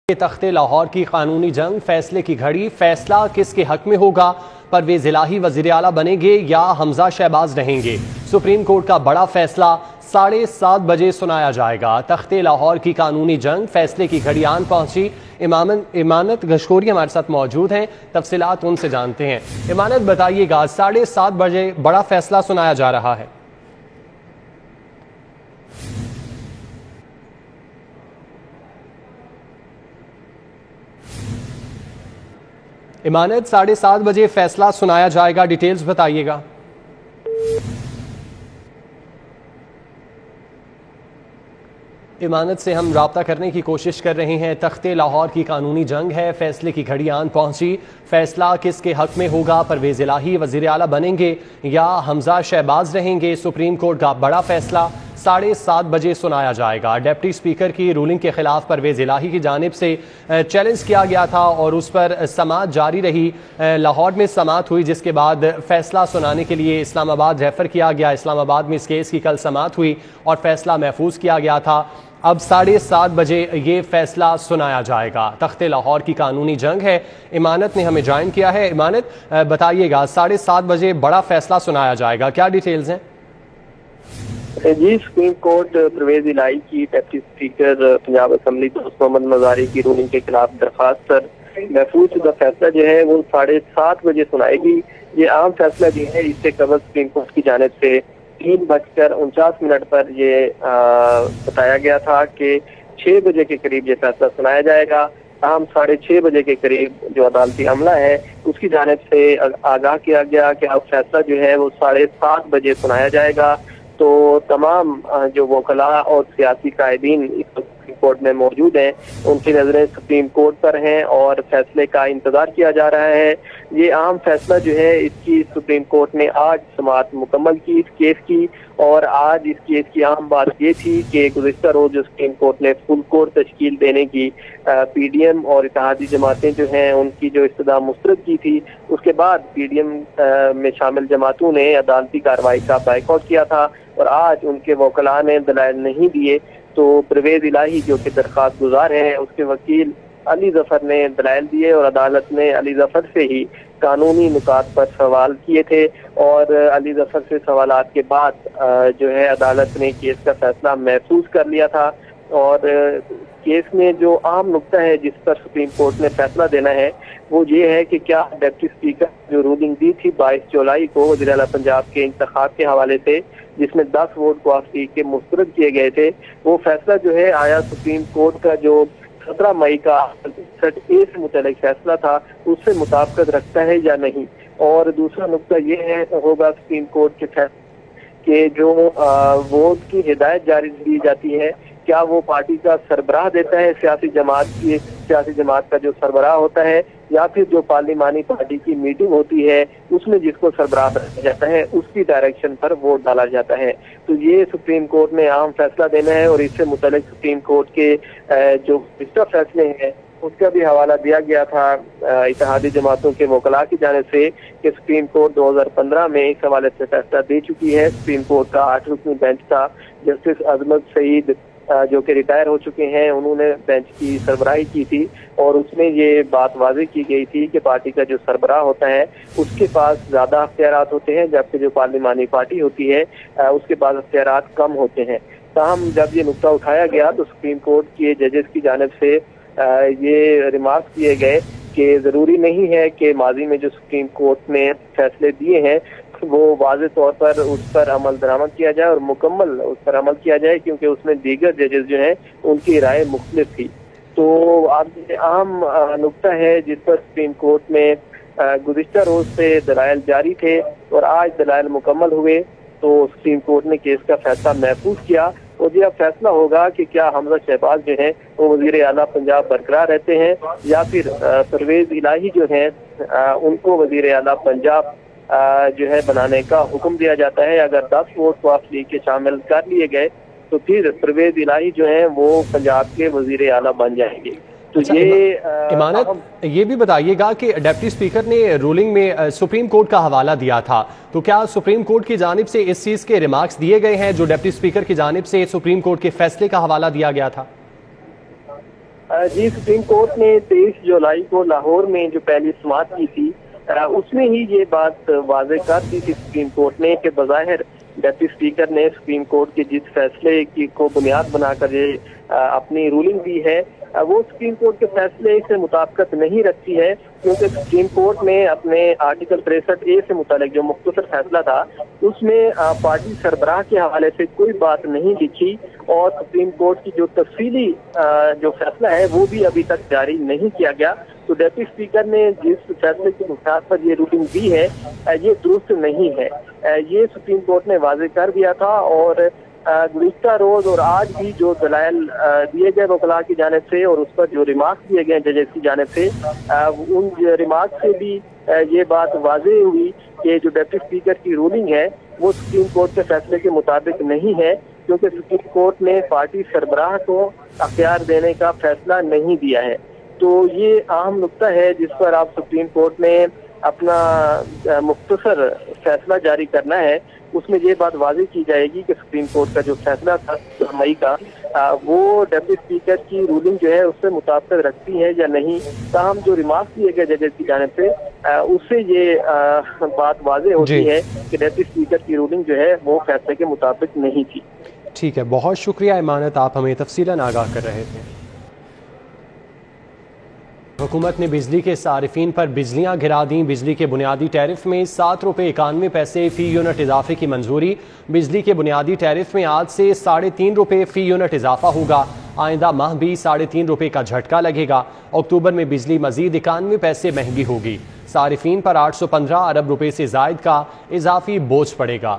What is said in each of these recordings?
تخت لاہور کی قانونی جنگ فیصلے کی گھڑی، فیصلہ کس کے حق میں ہوگا؟ پرویز الہی وزیر اعلیٰ بنیں گے یا حمزہ شہباز رہیں گے؟ سپریم کورٹ کا بڑا فیصلہ 7:30 بجے سنایا جائے گا۔ تخت لاہور کی قانونی جنگ فیصلے کی گھڑی آن پہنچی۔ ایمانت گھشکوری ہمارے ساتھ موجود ہیں، تفصیلات ان سے جانتے ہیں۔ ایمانت بتائیے گا، 7:30 بجے بڑا فیصلہ سنایا جا رہا ہے۔ ایمانت، 7:30 بجے فیصلہ سنایا جائے گا، ڈیٹیلز بتائیے گا۔ ایمانت سے ہم رابطہ کرنے کی کوشش کر رہے ہیں۔ تخت لاہور کی قانونی جنگ ہے، فیصلے کی گھڑی آن پہنچی۔ فیصلہ کس کے حق میں ہوگا؟ پرویز الہی وزیر اعلیٰ بنیں گے یا حمزہ شہباز رہیں گے؟ سپریم کورٹ کا بڑا فیصلہ 7:30 بجے سنایا جائے گا۔ ڈپٹی اسپیکر کی رولنگ کے خلاف پرویز الہی کی جانب سے چیلنج کیا گیا تھا اور اس پر سماعت جاری رہی۔ لاہور میں سماعت ہوئی، جس کے بعد فیصلہ سنانے کے لیے اسلام آباد ریفر کیا گیا۔ اسلام آباد میں اس کیس کی کل سماعت ہوئی اور فیصلہ محفوظ کیا گیا تھا۔ اب 7:30 بجے یہ فیصلہ سنایا جائے گا۔ تخت لاہور کی قانونی جنگ ہے۔ ایمانت نے ہمیں جوائن کیا ہے۔ ایمانت، بتائیے گا، 7:30 بجے بڑا فیصلہ سنایا جائے گا، کیا ڈیٹیلز ہیں؟ جی، سپریم کورٹ پرویز الہی کی ڈپٹی اسپیکر پنجاب اسمبلی دوست محمد مزاری کی رولنگ کے خلاف درخواست پر محفوظ شدہ فیصلہ جو ہے وہ 7:30 بجے سنائے گی۔ یہ عام فیصلہ جو ہے، اس سے قبل سپریم کورٹ کی جانب سے 3:49 پر یہ بتایا گیا تھا کہ 6 بجے کے قریب یہ فیصلہ سنایا جائے گا۔ تاہم 6:30 بجے کے قریب جو عدالتی عملہ ہے اس کی جانب سے آگاہ کیا گیا کہ اب فیصلہ جو ہے وہ 7:30 بجے سنایا جائے گا۔ تو تمام جو وکلاء اور سیاسی قائدین اس سپریم کورٹ میں موجود ہیں، ان کی نظریں سپریم کورٹ پر ہیں اور فیصلے کا انتظار کیا جا رہا ہے۔ یہ عام فیصلہ جو ہے، اس کی سپریم کورٹ نے آج سماعت مکمل کی اس کیس کی، اور آج اس کیس کی اہم بات یہ تھی کہ گزشتہ روز جو سپریم کورٹ نے فل کورٹ تشکیل دینے کی پی ڈی ایم اور اتحادی جماعتیں جو ہیں ان کی جو استدعا مسترد کی تھی، اس کے بعد پی ڈی ایم میں شامل جماعتوں نے عدالتی کارروائی کا بائیکاٹ کیا تھا اور آج ان کے وکلاء نے دلائل نہیں دیے۔ تو پرویز الہی جو کہ درخواست گزار ہیں، اس کے وکیل علی ظفر نے دلائل دیے اور عدالت نے علی ظفر سے ہی قانونی نکات پر سوال کیے تھے، اور علی ظفر سے سوالات کے بعد جو ہے عدالت نے کیس کا فیصلہ محفوظ کر لیا تھا۔ اور کیس میں جو اہم نقطہ ہے جس پر سپریم کورٹ نے فیصلہ دینا ہے وہ یہ ہے کہ کیا ڈپٹی اسپیکر جو رولنگ دی تھی 22 جولائی کو وزیر اعلیٰ پنجاب کے انتخاب کے حوالے سے، جس میں 10 ووٹ خواستگی کے مسترد کیے گئے تھے، وہ فیصلہ جو ہے آیا سپریم کورٹ کا جو 17 مئی کا 67A سے متعلق فیصلہ تھا اس سے مطابقت رکھتا ہے یا نہیں۔ اور دوسرا نقطہ یہ ہوگا سپریم کورٹ کے فیصلے کہ جو ووٹ کی ہدایت جاری دی جاتی ہے، کیا وہ پارٹی کا سربراہ دیتا ہے، سیاسی جماعت کا جو سربراہ ہوتا ہے، یا پھر جو پارلیمانی پارٹی کی میٹنگ ہوتی ہے اس میں جس کو سربراہ بنایا جاتا ہے اس کی ڈائریکشن پر ووٹ ڈالا جاتا ہے۔ تو یہ سپریم کورٹ نے اہم فیصلہ دینا ہے، اور اس سے متعلق سپریم کورٹ کے جو فیصلے ہیں اس کا بھی حوالہ دیا گیا تھا اتحادی جماعتوں کے وکلاء کی جانب سے کہ سپریم کورٹ 2015 میں اس حوالے سے فیصلہ دے چکی ہے۔ سپریم کورٹ کا 8 رکنی بینچ تھا، جسٹس عظمت سعید جو کہ ریٹائر ہو چکے ہیں، انہوں نے بینچ کی سربراہی کی تھی، اور اس میں یہ بات واضح کی گئی تھی کہ پارٹی کا جو سربراہ ہوتا ہے اس کے پاس زیادہ اختیارات ہوتے ہیں، جبکہ جو پارلیمانی پارٹی ہوتی ہے اس کے پاس اختیارات کم ہوتے ہیں۔ تاہم جب یہ نقطہ اٹھایا گیا تو سپریم کورٹ کے ججز کی جانب سے یہ ریمارک کیے گئے کہ ضروری نہیں ہے کہ ماضی میں جو سپریم کورٹ نے فیصلے دیے ہیں وہ واضح طور پر اس پر عمل درآمد کیا جائے اور مکمل اس پر عمل کیا جائے، کیونکہ اس میں دیگر ججز جو ہیں ان کی رائے مختلف تھی۔ تو اب یہ اہم نقطہ ہے جس پر سپریم کورٹ میں گزشتہ روز سے دلائل جاری تھے اور آج دلائل مکمل ہوئے، تو سپریم کورٹ نے کیس کا فیصلہ محفوظ کیا، اور یہ اب فیصلہ ہوگا کہ کیا حمزہ شہباز جو ہیں وہ وزیر اعلیٰ پنجاب برقرار رہتے ہیں، یا پھر پرویز الہی جو ہیں ان کو وزیر اعلیٰ پنجاب جو ہے بنانے کا حکم دیا جاتا ہے۔ اگر 10 ووٹ خواستگی کے شامل کر لیے گئے تو پھر پرویز الہی جو ہیں وہ پنجاب کے وزیر اعلیٰ بن جائیں گے۔ تو ایمانت، یہ بھی بتائیے گا کہ ڈپٹی اسپیکر نے رولنگ میں سپریم کورٹ کا حوالہ دیا تھا، تو کیا سپریم کورٹ کی جانب سے اس چیز کے ریمارکس دیے گئے ہیں جو ڈپٹی اسپیکر کی جانب سے سپریم کورٹ کے فیصلے کا حوالہ دیا گیا تھا؟ جی سپریم کورٹ نے 23 جولائی کو لاہور میں جو پہلی سماعت کی تھی اس میں ہی یہ بات واضح کر دی تھی سپریم کورٹ نے کہ بظاہر ڈپٹی اسپیکر نے سپریم کورٹ کے جس فیصلے کو بنیاد بنا کر یہ اپنی رولنگ دی ہے وہ سپریم کورٹ کے فیصلے سے مطابقت نہیں رکھتی ہے، کیونکہ سپریم کورٹ نے اپنے آرٹیکل 63A سے متعلق جو مختصر فیصلہ تھا اس میں پارٹی سربراہ کے حوالے سے کوئی بات نہیں لکھی، اور سپریم کورٹ کی جو تفصیلی جو فیصلہ ہے وہ بھی ابھی تک جاری نہیں کیا گیا۔ تو ڈپٹی اسپیکر نے جس فیصلے کی بنیاد پر یہ رولنگ دی ہے یہ درست نہیں ہے، یہ سپریم کورٹ نے واضح کر دیا تھا، اور گزشتہ روز اور آج بھی جو دلائل دیے گئے وکلاء کی جانب سے اور اس پر جو ریمارکس دیے گئے ججز کی جانب سے ان ریمارکس سے بھی یہ بات واضح ہوئی کہ جو ڈپٹی اسپیکر کی رولنگ ہے وہ سپریم کورٹ کے فیصلے کے مطابق نہیں ہے، کیونکہ سپریم کورٹ نے پارٹی سربراہ کو اختیار دینے کا فیصلہ نہیں دیا ہے۔ تو یہ اہم نقطہ ہے جس پر آپ سپریم کورٹ نے اپنا مختصر فیصلہ جاری کرنا ہے، اس میں یہ بات واضح کی جائے گی کہ سپریم کورٹ کا جو فیصلہ تھا مئی کا وہ ڈپٹی اسپیکر کی رولنگ جو ہے اس سے مطابقت رکھتی ہے یا نہیں۔ تاہم جو ریمارکس دیے گئے ججز کی جانب سے اس سے یہ بات واضح ہوتی ہے کہ ڈپٹی اسپیکر کی رولنگ جو ہے وہ فیصلے کے مطابق نہیں تھی۔ ٹھیک ہے، بہت شکریہ ایمانت، آپ ہمیں تفصیلاً آگاہ کر رہے تھے۔ حکومت نے بجلی کے صارفین پر بجلیاں گرا دیں، بجلی کے بنیادی ٹیرف میں 7 روپے 91 پیسے فی یونٹ اضافے کی منظوری۔ بجلی کے بنیادی ٹیرف میں آج سے 3.5 روپے فی یونٹ اضافہ ہوگا، آئندہ ماہ بھی 3.5 روپے کا جھٹکا لگے گا۔ اکتوبر میں بجلی مزید 91 پیسے مہنگی ہوگی، صارفین پر 815 ارب روپے سے زائد کا اضافی بوجھ پڑے گا۔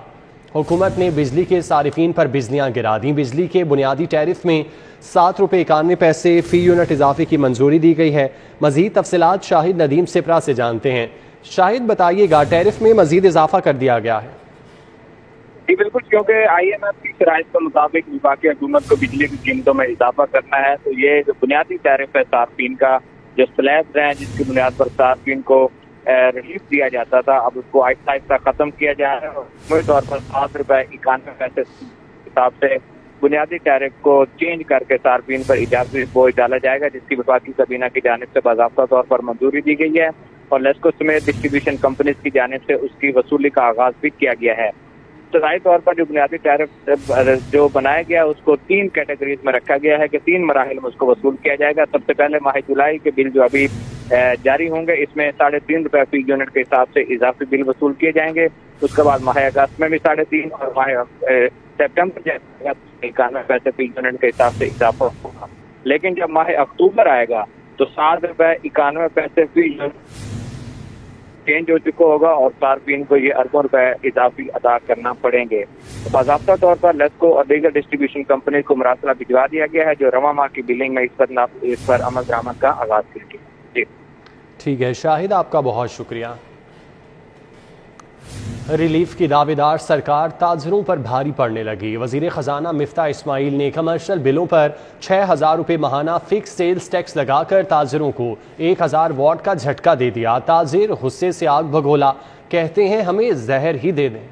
حکومت نے بجلی کے صارفین پر بجلیاں گرا دیں، بجلی کے بنیادی ٹیرف میں 7 روپے 91 پیسے فی یونٹ اضافے کی منظوری دی گئی ہے۔ مزید تفصیلات شاہد ندیم سپرا سے جانتے ہیں۔ شاہد بتائیے گا، ٹیرف میں مزید اضافہ کر دیا گیا ہے؟ جی بالکل، کیونکہ IMF کی شرائط کے مطابق وفاقی حکومت کو بجلی کی قیمتوں میں اضافہ کرنا ہے، تو یہ جو بنیادی ٹیرف ہے صارفین کا، جو سلیبز ہیں جس کی بنیاد پر صارفین کو ریلیف دیا جاتا تھا، اب اس کو آہستہ آہستہ ختم کیا جا رہا ہے۔ عمومی طور پر 7 روپے 91 پیسے حساب سے بنیادی ٹیرف کو چینج کر کے صارفین پر اضافی بوجھ ڈالا جائے گا، جس کی وفاقی کابینہ کی جانب سے باضابطہ طور پر منظوری دی گئی ہے، اور لیسکو سمیت ڈسٹریبیوشن کمپنیز کی جانب سے اس کی وصولی کا آغاز بھی کیا گیا ہے۔ ابتدائی طور پر جو بنیادی ٹیرف جو بنایا گیا اس کو 3 کیٹیگریز میں رکھا گیا ہے کہ 3 مراحل میں اس کو وصول کیا جائے گا۔ سب سے پہلے ماہ جولائی کے بل جو ابھی جاری ہوں گے، اس میں 3.5 روپے فی یونٹ کے حساب سے اضافی بل وصول کیے جائیں گے۔ اس کے بعد ماہ اگست میں بھی 3.5 اور ماہ سپٹمبر 91 پیسے فی یونٹ کے حساب سے اضافہ ہوگا۔ لیکن جب ماہ اکتوبر آئے گا تو 7 روپے 91 پیسے فی یونٹ چینج ہو چکا ہوگا، اور صارفین کو یہ اربوں روپے اضافی ادا کرنا پڑیں گے۔ باضابطہ طور پر لیسکو اور دیگر ڈسٹریبیوشن کمپنیز کو مراسلہ بھجوا دیا گیا ہے، جو رواں ماہ کی بلنگ میں اس پر عمل درآمد کا آغاز کریں گے۔ جی ٹھیک ہے شاہد، آپ کا بہت شکریہ۔ ریلیف کی دعوے دار سرکار تاجروں پر بھاری پڑنے لگی۔ وزیر خزانہ مفتاح اسماعیل نے کمرشل بلوں پر 6,000 روپے ماہانہ فکس سیلز ٹیکس لگا کر تاجروں کو 1,000 واٹ کا جھٹکا دے دیا۔ تاجر غصے سے آگ بھگولا، کہتے ہیں ہمیں زہر ہی دے دیں۔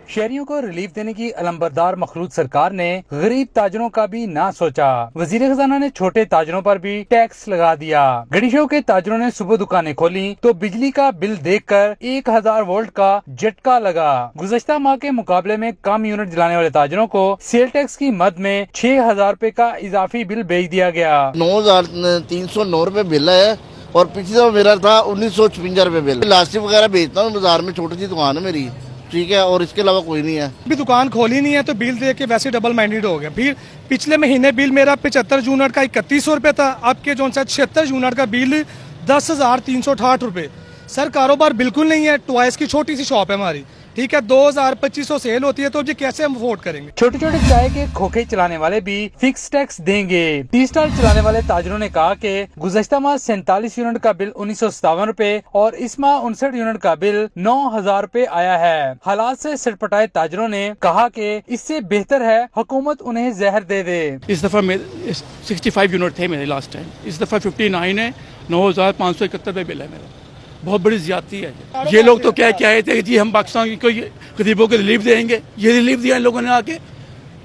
شہریوں کو ریلیف دینے کی علمبردار مخلوط سرکار نے غریب تاجروں کا بھی نہ سوچا۔ وزیر خزانہ نے چھوٹے تاجروں پر بھی ٹیکس لگا دیا۔ گڑی شو کے تاجروں نے صبح دکانیں کھولی تو بجلی کا بل دیکھ کر 1,000 وولٹ کا جھٹکا لگا۔ گزشتہ ماہ کے مقابلے میں کم یونٹ جلانے والے تاجروں کو سیل ٹیکس کی مد میں 6,000 روپے کا اضافی بل بھیج دیا گیا۔ 9,309 روپے بل ہے، اور پچھلی دفعہ میرا تھا 1,956 روپے بل۔ لاسٹک وغیرہ بیچتا ہوں بازار میں، چھوٹی سی دکان ہے میری، ٹھیک ہے، اور اس کے علاوہ کوئی نہیں ہے۔ ابھی دکان کھولی نہیں ہے تو بل دیکھ کے ویسے ڈبل مائنڈیڈ ہو گیا۔ پھر پچھلے مہینے بل میرا 75 یونٹ کا 3,100 روپے تھا، اب کے جو 76 یونٹ کا بل 10,368 روپے۔ سر کاروبار بالکل نہیں ہے، ٹوائس کی چھوٹی سی شاپ ہے ہماری، ٹھیک ہے، 2,000-2,500 سیل ہوتی ہے، تو یہ کیسے ہم افورڈ کریں گے؟ چھوٹے چھوٹے چائے کے کھوکھے چلانے والے بھی فکس ٹیکس دیں گے۔ ٹی اسٹال چلانے والے تاجروں نے کہا کہ گزشتہ ماہ 47 یونٹ کا بل 1,957 روپے اور اس ماہ 59 یونٹ کا بل 9,000 روپے آیا ہے۔ حالات سے سڑپٹائے تاجروں نے کہا کہ اس سے بہتر ہے حکومت انہیں زہر دے دے۔ اس دفعہ 65 یونٹ تھے میرے لاسٹ ٹائم، اس دفعہ 59 ہے، 9,571 روپے بل ہے میرا۔ بہت بڑی زیادتی ہے۔ یہ لوگ تو کیا کہے تھے کہ جی ہم پاکستان کو غریبوں کو ریلیف دیں گے، یہ ریلیف دیا ان لوگوں نے آ کے،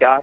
4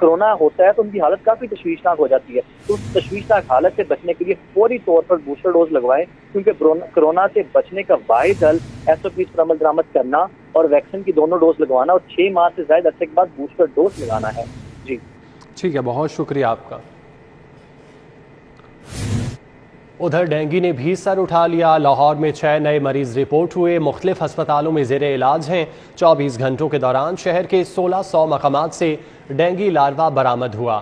کرونا ہوتا ہے تو ان کی حالت کافی تشویشناک ہو جاتی ہے. تو اس تشویشناک حالت سے بچنے کے لیے فوری طور پر بوسٹر ڈوز لگوائیں, کیونکہ کرونا سے بچنے کا واحد حل SOPs پر عمل درآمد کرنا اور ویکسین کی دونوں ڈوز لگوانا اور 6 ماہ سے زائد عرصے کے بعد بوسٹر ڈوز لگانا ہے. جی ٹھیک ہے, بہت شکریہ آپ کا. ادھر ڈینگی نے بھی سر اٹھا لیا. لاہور میں 6 نئے مریض رپورٹ ہوئے, مختلف ہسپتالوں میں زیر علاج ہیں. 24 گھنٹوں کے دوران شہر کے 1600 مقامات سے ڈینگی لاروا برآمد ہوا.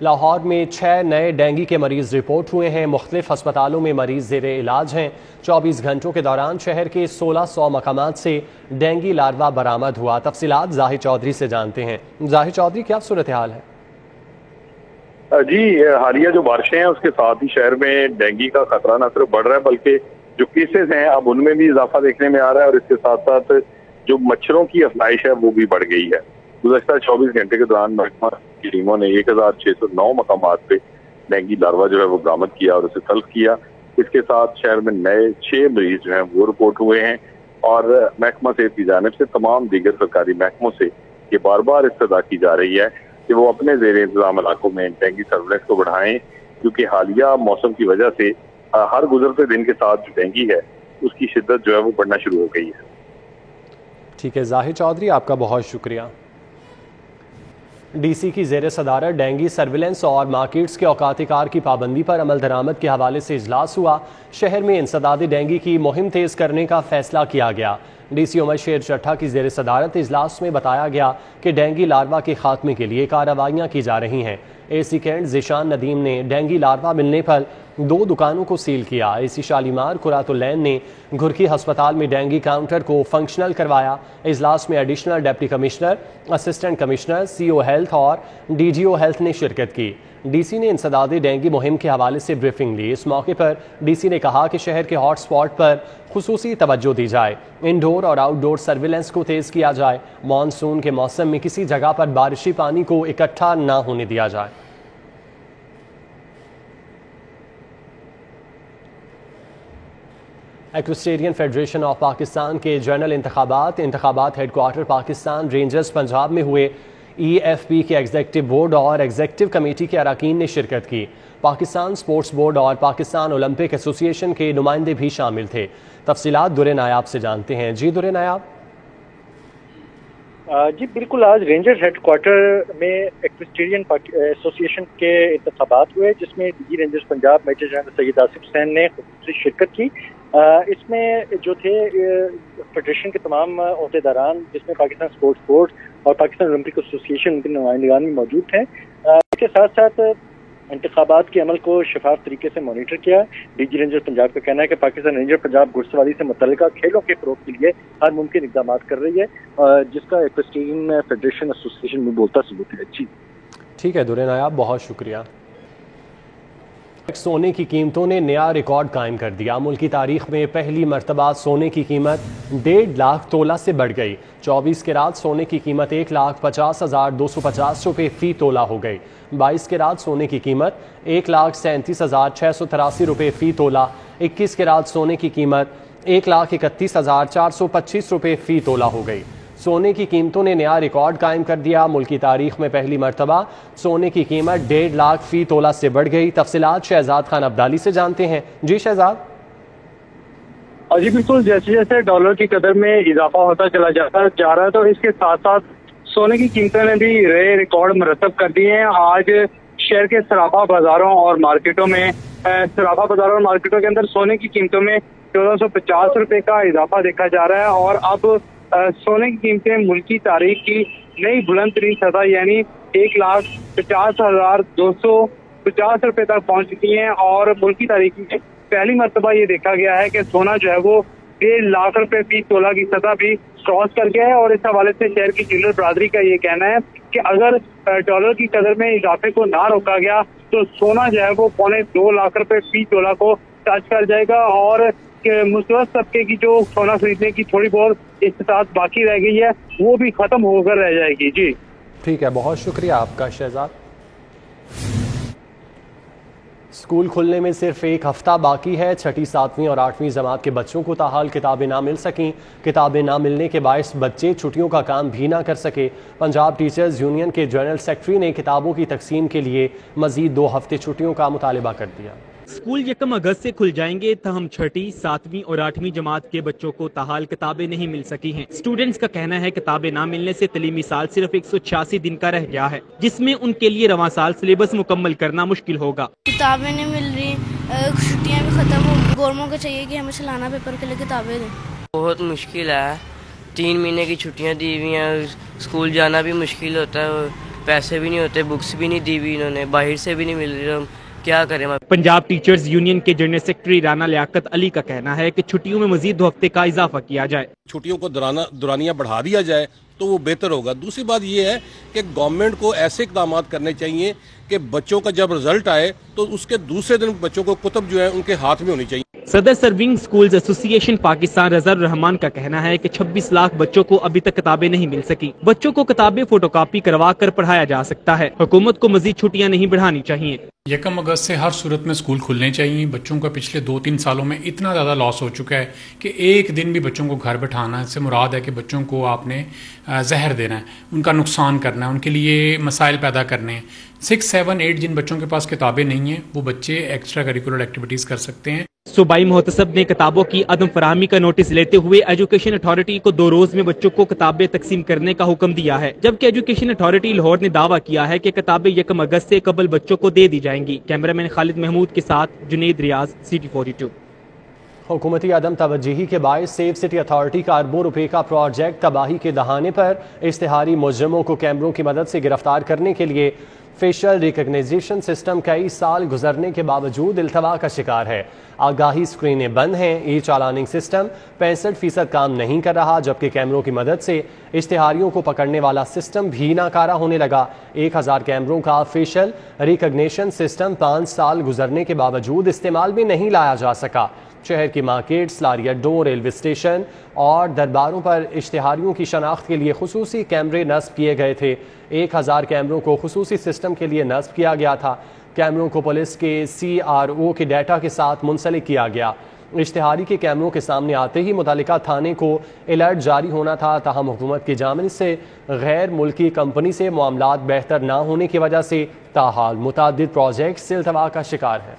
لاہور میں 6 نئے ڈینگی کے مریض رپورٹ ہوئے ہیں, مختلف ہسپتالوں میں مریض زیر علاج ہیں. 24 گھنٹوں کے دوران شہر کے 1600 مقامات سے ڈینگی لاروا برآمد ہوا. تفصیلات ظاہر چودھری سے جانتے ہیں. ظاہر چودھری, کیا صورتحال ہے؟ جی, حالیہ جو بارشیں ہیں اس کے ساتھ ہی شہر میں ڈینگی کا خطرہ نہ صرف بڑھ رہا ہے بلکہ جو کیسز ہیں اب ان میں بھی اضافہ دیکھنے میں آ رہا ہے, اور اس کے ساتھ ساتھ جو مچھروں کی افزائش ہے وہ بھی بڑھ گئی ہے. گزشتہ 24 گھنٹے کے دوران محکمہ کی ٹیموں نے 1609 مقامات پہ ڈینگی لاروا جو ہے وہ برآمد کیا اور اسے تلف کیا. اس کے ساتھ شہر میں نئے 6 مریض جو ہیں وہ رپورٹ ہوئے ہیں, اور محکمہ صحت کی جانب سے تمام دیگر سرکاری محکموں سے یہ بار بار استدعا کی جا رہی ہے کہ وہ اپنے زیر انتظام علاقوں میں ڈینگی سرویلنس کو بڑھائیں, کیونکہ حالیہ موسم کی وجہ سے ہر گزرتے دن کے ساتھ جو ڈینگی ہے اس کی شدت جو ہے وہ بڑھنا شروع ہو گئی ہے. ٹھیک ہے ظاہر چودھری, آپ کا بہت شکریہ. ڈی سی کی زیر صدارت ڈینگی سرویلنس اور مارکیٹس کے اوقات کار کی پابندی پر عمل درآمد کے حوالے سے اجلاس ہوا. شہر میں انسداد ڈینگی کی مہم تیز کرنے کا فیصلہ کیا گیا. ڈی سی عمر شیر چٹھا کی زیر صدارت اجلاس میں بتایا گیا کہ ڈینگی لاروا کے خاتمے کے لیے کارروائیاں کی جا رہی ہیں. اے سی کینٹ ذیشان ندیم نے ڈینگی لاروا ملنے پر 2 دکانوں کو سیل کیا. اے سی شالیمار قرۃ العین نے گھرکی ہسپتال میں ڈینگی کاؤنٹر کو فنکشنل کروایا. اجلاس میں additional deputy commissioner, assistant commissioner, CO health اور DGO ہیلتھ نے شرکت کی. ڈی سی نے انسداد ڈینگی مہم کے حوالے سے بریفنگ لی. اس موقع پر ڈی سی نے کہا کہ شہر کے ہاٹ سپاٹ پر خصوصی توجہ دی جائے, انڈور اور آؤٹ ڈور سرویلنس کو تیز کیا جائے, مانسون کے موسم میں کسی جگہ پر بارشی پانی کو اکٹھا نہ ہونے دیا جائے. ایکوسٹیرین فیڈریشن آف پاکستان کے جنرل انتخابات headquarter Pakistan rangers Punjab میں ہوئے. EFP کے ایگزیکٹو بورڈ اور ایگزیکٹو کمیٹی کے اراکین نے شرکت کی. پاکستان سپورٹس بورڈ اور پاکستان اولمپک ایسوسی ایشن کے نمائندے بھی شامل تھے. تفصیلات در نایاب سے جانتے ہیں. جی در نایاب. جی بالکل, آج رینجرز ہیڈ کوارٹر میں ایکوسٹیرین ایسوسی ایشن کے انتخابات ہوئے, جس میں DG rangers Punjab major general Syed Asif Hussain نے خصوصی شرکت کی. اس میں جو تھے فیڈریشن کے تمام عہدیداران, جس میں پاکستان سپورٹس بورڈ اور پاکستان اولمپک ایسوسی ایشن کے نمائندگان بھی موجود تھے. اس کے ساتھ ساتھ انتخابات کے عمل کو شفاف طریقے سے مانیٹر کیا. DG رینجر پنجاب کا کہنا ہے کہ پاکستان رینجر پنجاب گھڑ سواری سے متعلقہ کھیلوں کے فروغ کے لیے ہر ممکن اقدامات کر رہی ہے, جس کا ایکوسٹیرین فیڈریشن ایسوسی ایشن میں بولتا ثبوت ہے. جی ٹھیک ہے در نایاب, بہت شکریہ. سونے کی قیمتوں نے نیا ریکارڈ قائم کر دیا. ملکی تاریخ میں پہلی مرتبہ سونے کی قیمت 1.5 لاکھ تولہ سے بڑھ گئی. 24 کیرات سونے کی قیمت 1,50,250 روپے فی تولہ ہو گئی. 22 کیرات سونے کی قیمت 1,37,683 روپے فی تولہ. 21 کیرات سونے کی قیمت 1,31,425 روپے فی تولہ ہو گئی. سونے کی قیمتوں نے نیا ریکارڈ قائم کر دیا. ملکی تاریخ میں پہلی مرتبہ سونے کی قیمت 1.5 لاکھ فی تولہ سے بڑھ گئی. تفصیلات شہزاد خان عبدالی سے جانتے ہیں. جی شہزاد. جی بالکل, جیسے جیسے ڈالر کی قدر میں اضافہ ہوتا چلا جا رہا ہے تو اس کے ساتھ ساتھ سونے کی قیمتوں نے بھی نئے ریکارڈ مرتب کر دیے ہیں. آج شہر کے سراپا بازاروں اور مارکیٹوں کے اندر سونے کی قیمتوں میں 1450 روپے کا اضافہ دیکھا جا رہا ہے, اور اب سونے کی قیمتیں ملکی تاریخ کی نئی بلند ترین سطح یعنی 1,50,250 روپے تک پہنچ چکی ہیں. اور ملکی تاریخ میں پہلی مرتبہ یہ دیکھا گیا ہے کہ سونا جو ہے وہ 1.5 لاکھ روپے فی تولہ کی سطح بھی کراس کر گیا ہے. اور اس حوالے سے شہر کی جیولر برادری کا یہ کہنا ہے کہ اگر ڈالر کی قدر میں اضافے کو نہ روکا گیا تو سونا جو ہے وہ 1.25 لاکھ روپے فی تولہ کو ٹچ کر جائے گا, اور کہ مستوسط طبقے کی جو سونا خریدنے کی تھوڑی بہت استطاعت باقی رہ گئی ہے وہ بھی ختم ہو کر رہ جائے گی. جی ٹھیک ہے, بہت شکریہ آپ کا شہزاد. اسکول کھلنے میں صرف ایک ہفتہ باقی ہے. 6ٹھی 7ویں اور 8ویں جماعت کے بچوں کو تاحال کتابیں نہ مل سکیں. کتابیں نہ ملنے کے باعث بچے چھٹیوں کا کام بھی نہ کر سکے. پنجاب ٹیچرز یونین کے جنرل سیکرٹری نے کتابوں کی تقسیم کے لیے مزید 2 ہفتے چھٹیوں کا مطالبہ کر دیا. اسکول 1 اگست سے کھل جائیں گے، تاہم 6ٹھی 7ویں اور 8ویں جماعت کے بچوں کو تاحال کتابیں نہیں مل سکی ہیں. اسٹوڈنٹس کا کہنا ہے کتابیں نہ ملنے سے تعلیمی سال صرف 186 دن کا رہ گیا ہے، جس میں ان کے لیے رواں سال سلیبس مکمل کرنا مشکل ہوگا. کتابیں نہیں مل رہی، چھٹیاں بھی ختم ہو گئی. گورنمنٹ کو چاہیے کہ ہمیں سالانہ پیپر کے لیے کتابیں دیں. بہت مشکل ہے، 3 مہینے کی چھٹیاں دی ہوئی ہیں، اسکول جانا بھی مشکل ہوتا ہے، پیسے بھی نہیں ہوتے، بکس بھی نہیں دی ہوئی انہوں نے، باہر سے بھی نہیں مل رہی. کیا کریں؟ پنجاب ٹیچرز یونین کے جنرل سیکرٹری رانا لیاقت علی کا کہنا ہے کہ چھٹیوں میں مزید 2 ہفتے کا اضافہ کیا جائے. چھٹیوں کو دورانیہ بڑھا دیا جائے تو وہ بہتر ہوگا. دوسری بات یہ ہے کہ گورنمنٹ کو ایسے اقدامات کرنے چاہیے کہ بچوں کا جب رزلٹ آئے تو اس کے دوسرے دن بچوں کو کتب جو ہے ان کے ہاتھ میں ہونی چاہیے. صدر سرونگ سکولز ایسوسی ایشن پاکستان رضا الرحمان کا کہنا ہے کہ 26 لاکھ بچوں کو ابھی تک کتابیں نہیں مل سکی. بچوں کو کتابیں فوٹو کاپی کروا کر پڑھایا جا سکتا ہے. حکومت کو مزید چھٹیاں نہیں بڑھانی چاہیے. 1 اگست سے ہر صورت میں اسکول کھلنے چاہیے. بچوں کا پچھلے 2-3 سالوں میں اتنا زیادہ لاس ہو چکا ہے کہ ایک دن بھی بچوں کو گھر بٹھانا سے مراد ہے کہ بچوں کو آپ نے زہر دینا ہے، ان کا نقصان کرنا ہے، ان کے لیے مسائل پیدا کرنے ہیں. 6, 7, 8 جن بچوں کے پاس کتابیں نہیں ہیں وہ بچے ایکسٹرا کریکولر ایکٹیویٹیز کر سکتے ہیں. صوبائی محتسب نے کتابوں کی عدم فراہمی کا نوٹس لیتے ہوئے ایجوکیشن اتھارٹی کو 2 روز میں بچوں کو کتابیں تقسیم کرنے کا حکم دیا ہے، جبکہ ایجوکیشن اتھارٹی لاہور نے دعویٰ کیا ہے کہ کتابیں 1 اگست سے قبل بچوں کو دے دی جائیں گی. کیمرامین خالد محمود کے ساتھ جنید ریاض، CT 42. حکومتی عدم توجہی کے باعث سیف سٹی اتھارٹی کا اربوں روپے کا پروجیکٹ تباہی کے دہانے پر اشتہاری مجرموں کو کیمروں کی مدد سے گرفتار کرنے کے لیے فیشل ریکگنیشن سسٹم کئی سال گزرنے کے باوجود التوا کا شکار ہے. آگاہی اسکرینیں بند ہیں. ای چالاننگ سسٹم 65% کام نہیں کر رہا، جبکہ کیمروں کی مدد سے اشتہاریوں کو پکڑنے والا سسٹم بھی ناکارہ ہونے لگا. 1000 کیمروں کا فیشل ریکگنیشن سسٹم 5 سال گزرنے کے باوجود استعمال میں نہیں لایا جا سکا. شہر کی مارکیٹس، لاری اڈوں، ریلوے اسٹیشن اور درباروں پر اشتہاریوں کی شناخت کے لیے خصوصی کیمرے نصب کیے گئے تھے. 1000 کیمروں کو خصوصی سسٹم کے لیے نصب کیا گیا تھا. کیمروں کو پولیس کے CRO کے ڈیٹا کے ساتھ منسلک کیا گیا. اشتہاری کے کیمروں کے سامنے آتے ہی متعلقہ تھانے کو الرٹ جاری ہونا تھا، تاہم حکومت کی جانب سے غیر ملکی کمپنی سے معاملات بہتر نہ ہونے کی وجہ سے تاحال متعدد پروجیکٹس التوا کا شکار ہے.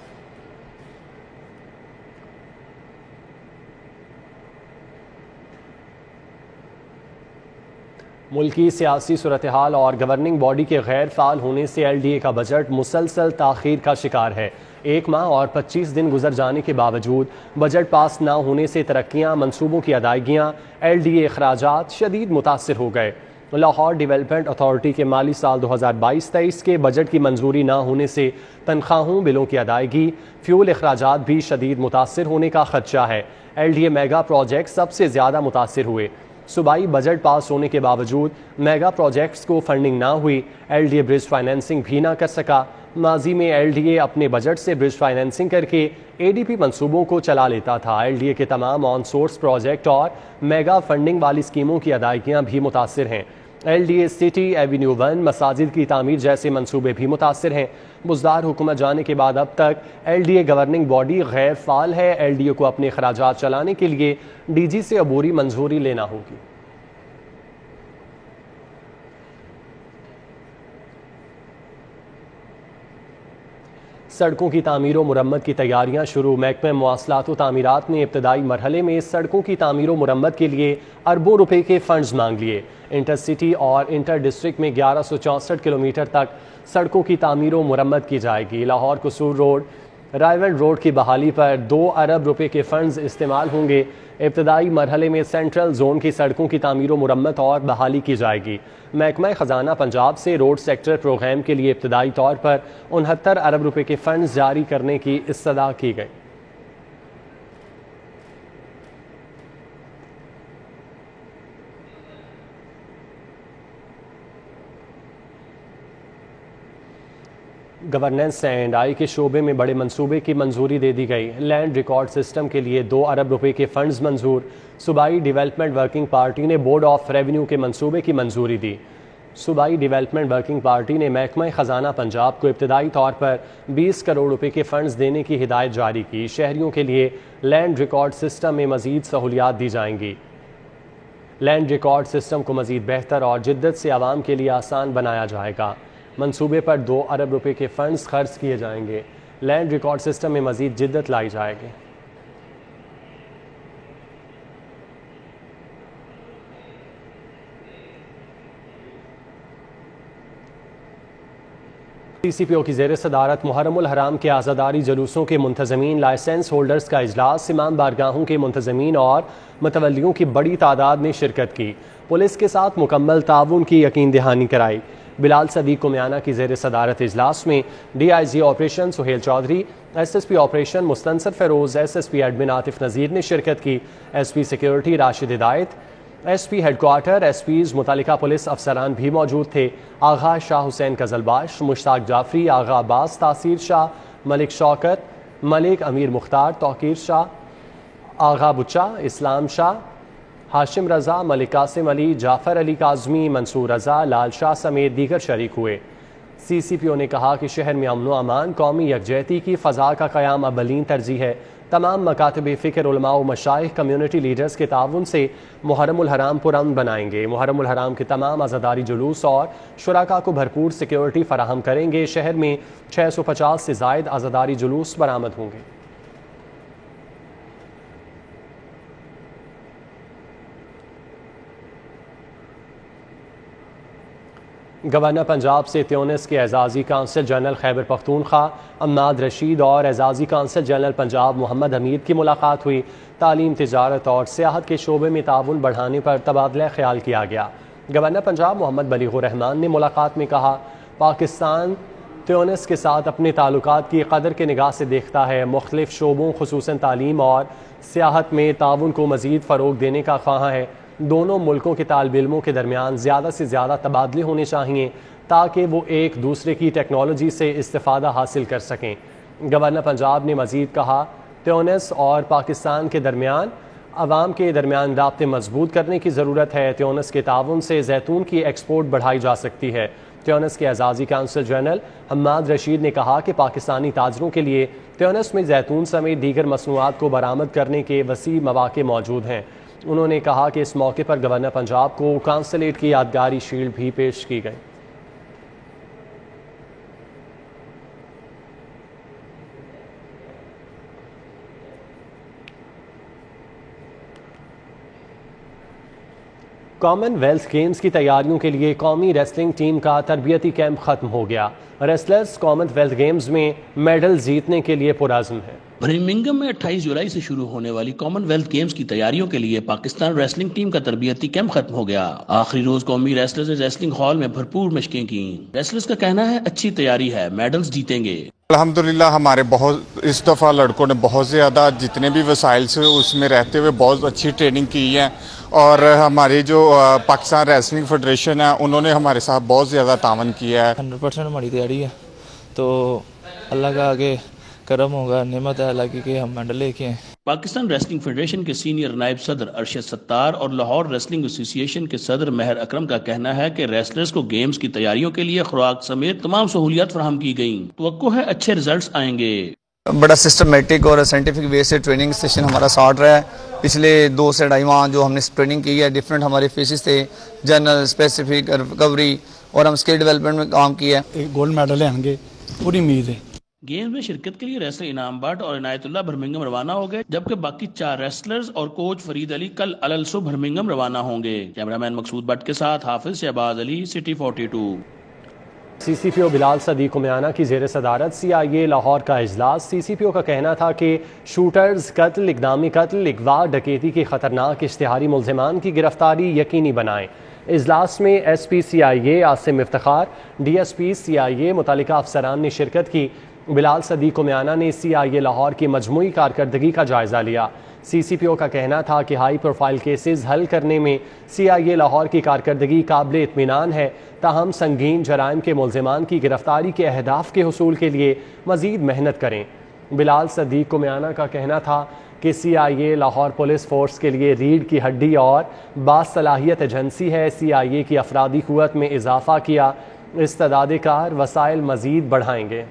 ملکی سیاسی صورتحال اور گورننگ باڈی کے غیر فعال ہونے سے LDA کا بجٹ مسلسل تاخیر کا شکار ہے. 1 ماہ اور 25 دن گزر جانے کے باوجود بجٹ پاس نہ ہونے سے ترقیاں، منصوبوں کی ادائیگیاں، LDA اخراجات شدید متاثر ہو گئے. لاہور ڈیولپمنٹ اتھارٹی کے مالی سال 2022-23 کے بجٹ کی منظوری نہ ہونے سے تنخواہوں، بلوں کی ادائیگی، فیول اخراجات بھی شدید متاثر ہونے کا خدشہ ہے. LDA میگا پروجیکٹ سب سے زیادہ متاثر ہوئے. صوبائی بجٹ پاس ہونے کے باوجود میگا پروجیکٹس کو فنڈنگ نہ ہوئی. LDA برج فائنینسنگ بھی نہ کر سکا. ماضی میں LDA اپنے بجٹ سے برج فائنینسنگ کر کے ADP منصوبوں کو چلا لیتا تھا. LDA کے تمام آن سورس پروجیکٹ اور میگا فنڈنگ والی اسکیموں کی ادائیگیاں بھی متاثر ہیں. LDA سٹی ایونیو 1 مساجد کی تعمیر جیسے منصوبے بھی متاثر ہیں. بزدار حکومت جانے کے بعد اب تک LDA گورننگ باڈی غیر فعال ہے. LDA کو اپنے اخراجات چلانے کے لیے DG سے عبوری منظوری لینا ہوگی. سڑکوں کی تعمیر و مرمت کی تیاریاں شروع. محکمہ مواصلات و تعمیرات نے ابتدائی مرحلے میں سڑکوں کی تعمیر و مرمت کے لیے اربوں روپے کے فنڈز مانگ لیے. انٹر سٹی اور انٹر ڈسٹرکٹ میں 1164 کلومیٹر تک سڑکوں کی تعمیر و مرمت کی جائے گی. لاہور قصور روڈ، رائیول روڈ کی بحالی پر 2 ارب روپے کے فنڈز استعمال ہوں گے. ابتدائی مرحلے میں سینٹرل زون کی سڑکوں کی تعمیر و مرمت اور بحالی کی جائے گی. محکمہ خزانہ پنجاب سے روڈ سیکٹر پروگرام کے لیے ابتدائی طور پر 69 ارب روپے کے فنڈز جاری کرنے کی استدعا کی گئی. گورننس اینڈ آئی کے شعبے میں بڑے منصوبے کی منظوری دے دی گئی. لینڈ ریکارڈ سسٹم کے لیے 2 ارب روپے کے فنڈز منظور. صوبائی ڈیولپمنٹ ورکنگ پارٹی نے بورڈ آف ریونیو کے منصوبے کی منظوری دی. صوبائی ڈیولپمنٹ ورکنگ پارٹی نے محکمہ خزانہ پنجاب کو ابتدائی طور پر 20 کروڑ روپے کے فنڈز دینے کی ہدایت جاری کی. شہریوں کے لیے لینڈ ریکارڈ سسٹم میں مزید سہولیات دی جائیں گی. لینڈ ریکارڈ سسٹم کو مزید بہتر اور جدت سے عوام کے لیے آسان بنایا جائے گا. منصوبے پر 2 ارب روپے کے فنڈز خرچ کیے جائیں گے. لینڈ ریکارڈ سسٹم میں مزید جدت لائی جائے گی. سی سی پی او کی زیر صدارت محرم الحرام کے عزاداری جلوسوں کے منتظمین لائسنس ہولڈرز کا اجلاس. امام بارگاہوں کے منتظمین اور متولیوں کی بڑی تعداد نے شرکت کی. پولیس کے ساتھ مکمل تعاون کی یقین دہانی کرائی. بلال صدیق کمیانہ کی زیر صدارت اجلاس میں D I G operation Sohail Chaudhry, S S P operation Mustansar Feroz, S S P admin Atif Nazir نے شرکت کی. S P security Rashid Hidayat, S P headquarter, S Ps, متعلقہ پولیس افسران بھی موجود تھے. آغا شاہ حسین قزلباش، مشتاق جعفری، آغا عباس، تاثیر شاہ، ملک شوکت، ملک امیر مختار، توقیر شاہ، آغا بچا، اسلام شاہ، ہاشم رضا، ملک قاسم علی، جعفر علی کاظمی، منصور رضا، لال شاہ سمیت دیگر شریک ہوئے. سی سی پی او نے کہا کہ شہر میں امن و امان، قومی یکجہتی کی فضا کا قیام اولین ترجیح ہے. تمام مکاتب فکر، علماء و مشائخ، کمیونٹی لیڈرز کے تعاون سے محرم الحرام پرامن بنائیں گے. محرم الحرام کے تمام عزاداری جلوس اور شرکاء کو بھرپور سیکیورٹی فراہم کریں گے. شہر میں 650 سے زائد عزاداری جلوس برآمد ہوں گے. گورنر پنجاب سے تیونس کے اعزازی کونسل جنرل خیبر پختونخوا اماد رشید اور اعزازی کونسل جنرل پنجاب محمد حمید کی ملاقات ہوئی. تعلیم، تجارت اور سیاحت کے شعبے میں تعاون بڑھانے پر تبادلہ خیال کیا گیا. گورنر پنجاب محمد بلیغ الرحمان نے ملاقات میں کہا، پاکستان تیونس کے ساتھ اپنے تعلقات کی قدر کے نگاہ سے دیکھتا ہے. مختلف شعبوں خصوصاً تعلیم اور سیاحت میں تعاون کو مزید فروغ دینے کا خواہاں ہے. دونوں ملکوں کے طالب علموں کے درمیان زیادہ سے زیادہ تبادلے ہونے چاہیے تاکہ وہ ایک دوسرے کی ٹیکنالوجی سے استفادہ حاصل کر سکیں. گورنر پنجاب نے مزید کہا، تیونس اور پاکستان کے درمیان عوام کے درمیان رابطے مضبوط کرنے کی ضرورت ہے. تیونس کے تعاون سے زیتون کی ایکسپورٹ بڑھائی جا سکتی ہے. تیونس کے اعزازی کونسل جنرل حماد رشید نے کہا کہ پاکستانی تاجروں کے لیے تیونس میں زیتون سمیت دیگر مصنوعات کو برآمد کرنے کے وسیع مواقع موجود ہیں. انہوں نے کہا کہ اس موقع پر گورنر پنجاب کو کانسلیٹ کی یادگاری شیلڈ بھی پیش کی گئی. کامن ویلتھ گیمز کی تیاریوں کے لیے قومی ریسلنگ ٹیم کا تربیتی کیمپ ختم ہو گیا. ریسلرز کامن ویلتھ گیمز میں میڈل جیتنے کے لیے پرعزم ہیں. برمنگھم میں 28 جولائی سے شروع ہونے والی کامن ویلتھ گیمز کی تیاریوں کے لیے پاکستان ریسلنگ ٹیم کا تربیتی کیمپ ختم ہو گیا. آخری روز قومی ریسلرز نے ریسلنگ ہال میں بھرپور مشقیں کی. ریسلرز کا کہنا ہے اچھی تیاری ہے، میڈلز جیتیں گے. الحمدللہ ہمارے اس دفعہ لڑکوں نے بہت زیادہ جتنے بھی وسائل سے اس میں رہتے ہوئے بہت اچھی ٹریننگ کی ہے، اور ہماری جو پاکستان ریسلنگ فیڈریشن ہے انہوں نے ہمارے ساتھ بہت زیادہ تعاون کیا ہے. 100% ہماری تیاری ہے، تو اللہ کا آگے کرم ہوگا، نعمت ہے اللہ کی کہ ہم میڈل لے کے ہیں. پاکستان ریسلنگ فیڈریشن کے سینئر نائب صدر ارشد ستار اور لاہور ریسلنگ ایسوسی ایشن کے صدر مہر اکرم کا کہنا ہے کہ ریسلرز کو گیمز کی تیاریوں کے لیے خوراک سمیت تمام سہولیات فراہم کی گئیں. توقع ہے اچھے ریزلٹس آئیں گے. بڑا سسٹمیٹک اور سائنٹیفک وے سے ٹریننگ سیشن ہمارا سٹارٹ رہا ہے. پچھلے 2 سے 2.5 ماہ جو ہم نے ٹریننگ کی ہے، ڈفرینٹ ہمارے فیسز تھے، جنرل، اسپیسیفک، ریکوری، اور ہم اسکل ڈیولپمنٹ میں کام کیا ہے. گولڈ میڈل آئیں گے، پوری امید ہے. گیمز میں شرکت کے لیے ریسلر انعام بٹ اور عنایت اللہ برمنگھم روانہ ہو گئے، جبکہ باقی 4 ریسلرز اور کوچ فرید علی کل الالسو برمنگھم روانہ ہوں گے. کیمرامین مقصود بٹ کے ساتھ حافظ شہباز علی، سٹی 42. سی سی پی او بلال صدیق کمیانہ کی زیر صدارت سی آئی اے لاہور کا اجلاس. سی سی پی او کا کہنا تھا کہ شوٹرز، قتل، اقدامی قتل، اغوا، ڈکیتی کے خطرناک اشتہاری ملزمان کی گرفتاری یقینی بنائیں. اجلاس میں S P CIA Asim Iftikhar, D S P CIA, متعلقہ افسران نے شرکت کی. بلال صدیق کمیانہ نے سی آئی اے لاہور کی مجموعی کارکردگی کا جائزہ لیا. سی سی پی او کا کہنا تھا کہ ہائی پروفائل کیسز حل کرنے میں سی آئی اے لاہور کی کارکردگی قابل اطمینان ہے، تاہم سنگین جرائم کے ملزمان کی گرفتاری کے اہداف کے حصول کے لیے مزید محنت کریں. بلال صدیق کمیانہ کا کہنا تھا کہ CIA لاہور پولیس فورس کے لیے ریڑھ کی ہڈی اور باصلاحیت ایجنسی ہے. CIA کی افرادی قوت میں اضافہ کیا. استعداد کار وسائل مزید بڑھائیں گے.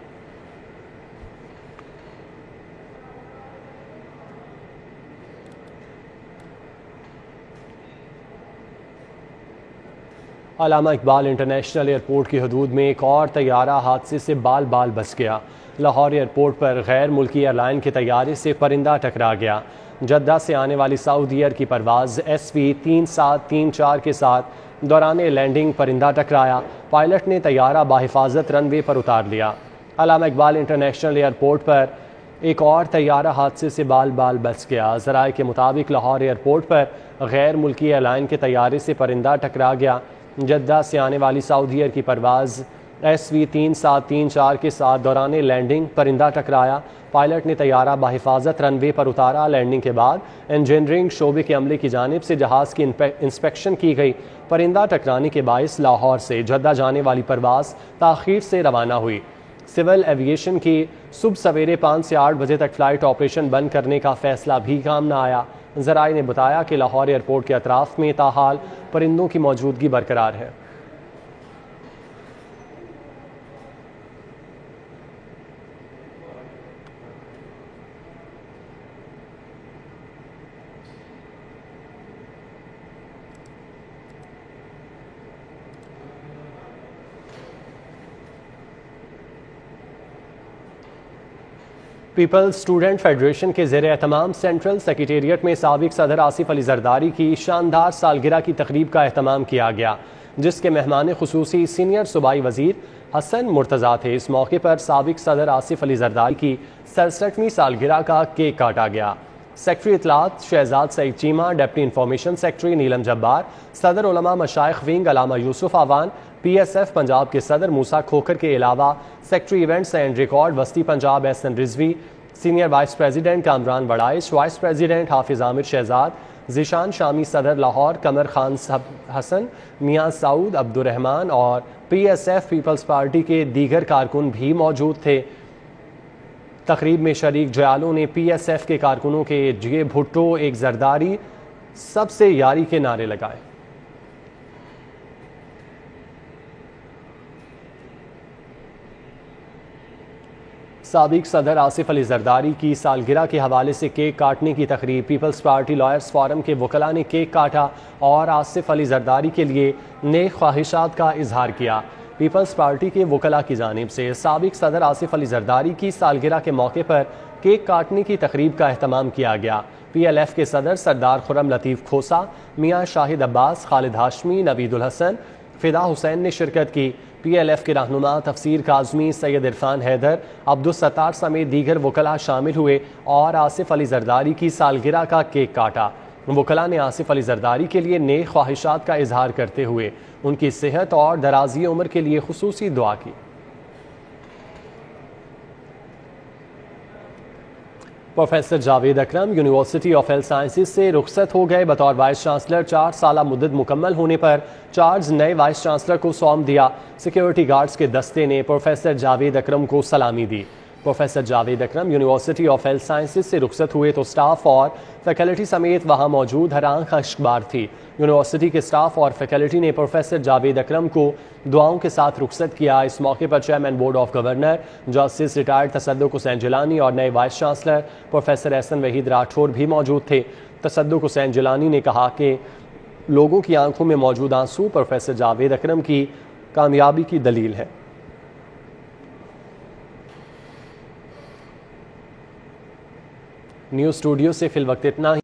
علامہ اقبال انٹرنیشنل ایئرپورٹ کی حدود میں ایک اور طیارہ حادثے سے بال بچ گیا. لاہور ایئرپورٹ پر غیر ملکی ایئر لائن کے طیارے سے پرندہ ٹکرا گیا. جدہ سے آنے والی سعودی ایئر کی پرواز SV 3734 کے ساتھ دوران لینڈنگ پرندہ ٹکرایا. پائلٹ نے طیارہ بحفاظت رن وے پر اتار لیا. علامہ اقبال انٹرنیشنل ایئرپورٹ پر ایک اور طیارہ حادثے سے بال بچ گیا. ذرائع کے مطابق لاہور ایئرپورٹ پر غیر ملکی ایئر لائن کے طیارے سے پرندہ ٹکرا گیا. جدہ سے آنے والی سعودی ایئر کی پرواز SV 3734 کے ساتھ دوران لینڈنگ پرندہ ٹکرایا. پائلٹ نے طیارہ بحفاظت رن وے پر اتارا. لینڈنگ کے بعد انجینئرنگ شعبے کے عملے کی جانب سے جہاز کی انسپیکشن کی گئی. پرندہ ٹکرانے کے باعث لاہور سے جدہ جانے والی پرواز تاخیر سے روانہ ہوئی. سول ایویشن کی صبح سویرے 5 سے 8 بجے تک فلائٹ آپریشن بند کرنے کا فیصلہ بھی کام نہ آیا. ذرائع نے بتایا کہ لاہور ایئرپورٹ کے اطراف میں تاحال پرندوں کی موجودگی برقرار ہے. پیپلز اسٹوڈنٹ فیڈریشن کے زیر اہتمام سینٹرل سیکریٹریٹ میں سابق صدر آصف علی زرداری کی شاندار سالگرہ کی تقریب کا اہتمام کیا گیا، جس کے مہمان خصوصی سینئر صوبائی وزیر حسن مرتضیٰ تھے. اس موقع پر سابق صدر آصف علی زرداری کی 67ویں سالگرہ کا کیک کاٹا گیا. سیکرٹری اطلاعات شہزاد سعید چیمہ، ڈپٹی انفارمیشن سیکرٹری نیلم جبار، صدر علماء مشائخ ونگ علامہ یوسف آوان، PSF پنجاب کے صدر موسیٰ کھوکھر کے علاوہ سیکرٹری ایونٹس اینڈ ریکارڈ وسطی Punjab SN Rizvi, senior vice president Kamran بڑائش، وائس پریزیڈنٹ حافظ عامر شہزاد، ذیشان شامی صدر لاہور قمر خان حسن، میاں سعود عبد الرحمن اور PSF پیپلز پارٹی کے دیگر کارکن بھی موجود تھے. تقریب میں شریک جیالوں نے PSF کے کارکنوں کے جے بھٹو ایک زرداری سب سے یاری کے نعرے لگائے. سابق صدر آصف علی زرداری کی سالگرہ کے حوالے سے کیک کاٹنے کی تقریب. پیپلز پارٹی لائرز فورم کے وکلاء نے کیک کاٹا اور آصف علی زرداری کے لیے نیک خواہشات کا اظہار کیا. پیپلز پارٹی کے وکلاء کی جانب سے سابق صدر آصف علی زرداری کی سالگرہ کے موقع پر کیک کاٹنے کی تقریب کا اہتمام کیا گیا. PLF کے صدر سردار خرم لطیف کھوسا، میاں شاہد عباس، خالد ہاشمی، نوید الحسن، فدا حسین نے شرکت کی. PLF کے رہنما تفسیر کاظمی، سید عرفان حیدر، عبدالستار سمیت دیگر وکلاء شامل ہوئے اور آصف علی زرداری کی سالگرہ کا کیک کاٹا. وکلاء نے آصف علی زرداری کے لیے نیک خواہشات کا اظہار کرتے ہوئے ان کی صحت اور درازی عمر کے لیے خصوصی دعا کی. Professor Javed Akram university of health sciences سے رخصت ہو گئے. بطور وائس چانسلر 4 سالہ مدت مکمل ہونے پر چارج نئے وائس چانسلر کو سونپ دیا. سیکیورٹی گارڈز کے دستے نے پروفیسر جاوید اکرم کو سلامی دی. Professor Javed Akram university of health sciences سے رخصت ہوئے تو سٹاف اور فیکلٹی سمیت وہاں موجود ہر آنکھ اشکبار تھی. یونیورسٹی کے سٹاف اور فیکلٹی نے پروفیسر جاوید اکرم کو دعاؤں کے ساتھ رخصت کیا. اس موقع پر chairman board of governor justice retired Tasadduq Hussain Jilani اور نئے vice chancellor professor Ahsan Waheed Rathore بھی موجود تھے. تصدق حسین جیلانی نے کہا کہ لوگوں کی آنکھوں میں موجود آنسو پروفیسر جاوید اکرم کی کامیابی کی دلیل ہے. نیوز اسٹوڈیو سے فی الوقت اتنا ہی.